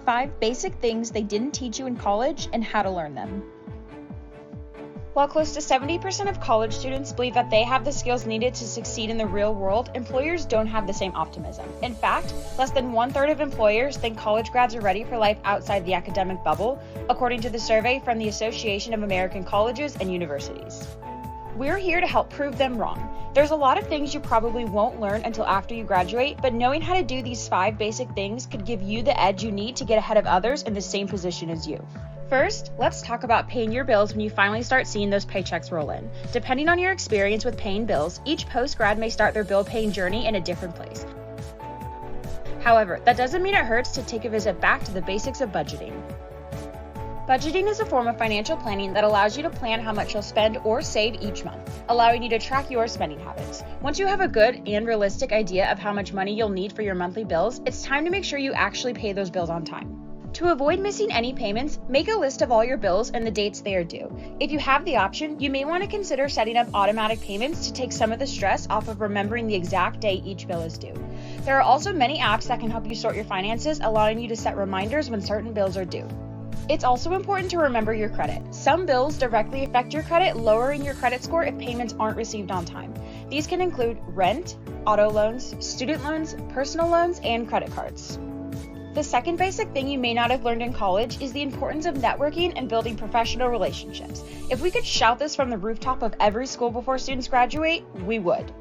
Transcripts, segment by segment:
5 basic things they didn't teach you in college and how to learn them. While close to 70% of college students believe that they have the skills needed to succeed in the real world, employers don't have the same optimism. In fact, less than 1/3 of employers think college grads are ready for life outside the academic bubble, according to the survey from the Association of American Colleges and Universities. We're here to help prove them wrong. There's a lot of things you probably won't learn until after you graduate, but knowing how to do these 5 basic things could give you the edge you need to get ahead of others in the same position as you. First, let's talk about paying your bills when you finally start seeing those paychecks roll in. Depending on your experience with paying bills, each post-grad may start their bill-paying journey in a different place. However, that doesn't mean it hurts to take a visit back to the basics of budgeting. Budgeting is a form of financial planning that allows you to plan how much you'll spend or save each month, allowing you to track your spending habits. Once you have a good and realistic idea of how much money you'll need for your monthly bills, it's time to make sure you actually pay those bills on time. To avoid missing any payments, make a list of all your bills and the dates they are due. If you have the option, you may want to consider setting up automatic payments to take some of the stress off of remembering the exact date each bill is due. There are also many apps that can help you sort your finances, allowing you to set reminders when certain bills are due. It's also important to remember your credit. Some bills directly affect your credit, lowering your credit score if payments aren't received on time. These can include rent, auto loans, student loans, personal loans, and credit cards. The second basic thing you may not have learned in college is the importance of networking and building professional relationships. If we could shout this from the rooftop of every school before students graduate, we would.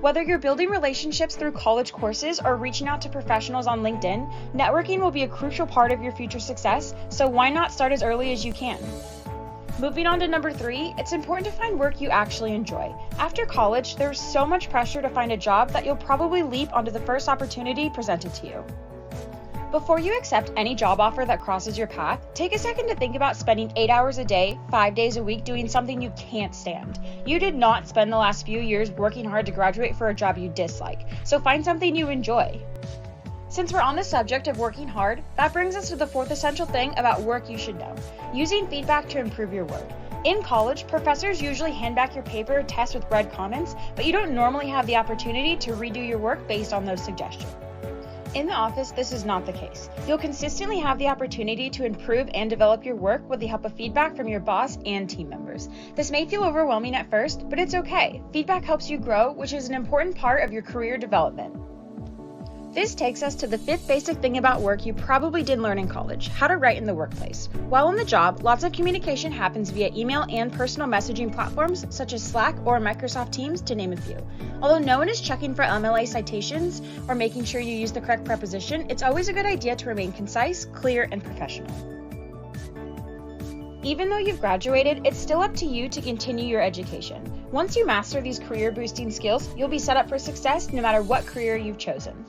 Whether you're building relationships through college courses or reaching out to professionals on LinkedIn, networking will be a crucial part of your future success, so why not start as early as you can? Moving on to number 3, it's important to find work you actually enjoy. After college, there's so much pressure to find a job that you'll probably leap onto the first opportunity presented to you. Before you accept any job offer that crosses your path, take a second to think about spending 8 hours a day, 5 days a week doing something you can't stand. You did not spend the last few years working hard to graduate for a job you dislike, so find something you enjoy. Since we're on the subject of working hard, that brings us to the 4th essential thing about work you should know: using feedback to improve your work. In college, professors usually hand back your paper or test with red comments, but you don't normally have the opportunity to redo your work based on those suggestions. In the office, this is not the case. You'll consistently have the opportunity to improve and develop your work with the help of feedback from your boss and team members. This may feel overwhelming at first, but it's okay. Feedback helps you grow, which is an important part of your career development. This takes us to the 5th basic thing about work you probably didn't learn in college: how to write in the workplace. While on the job, lots of communication happens via email and personal messaging platforms such as Slack or Microsoft Teams, to name a few. Although no one is checking for MLA citations or making sure you use the correct preposition, it's always a good idea to remain concise, clear, and professional. Even though you've graduated, it's still up to you to continue your education. Once you master these career-boosting skills, you'll be set up for success no matter what career you've chosen.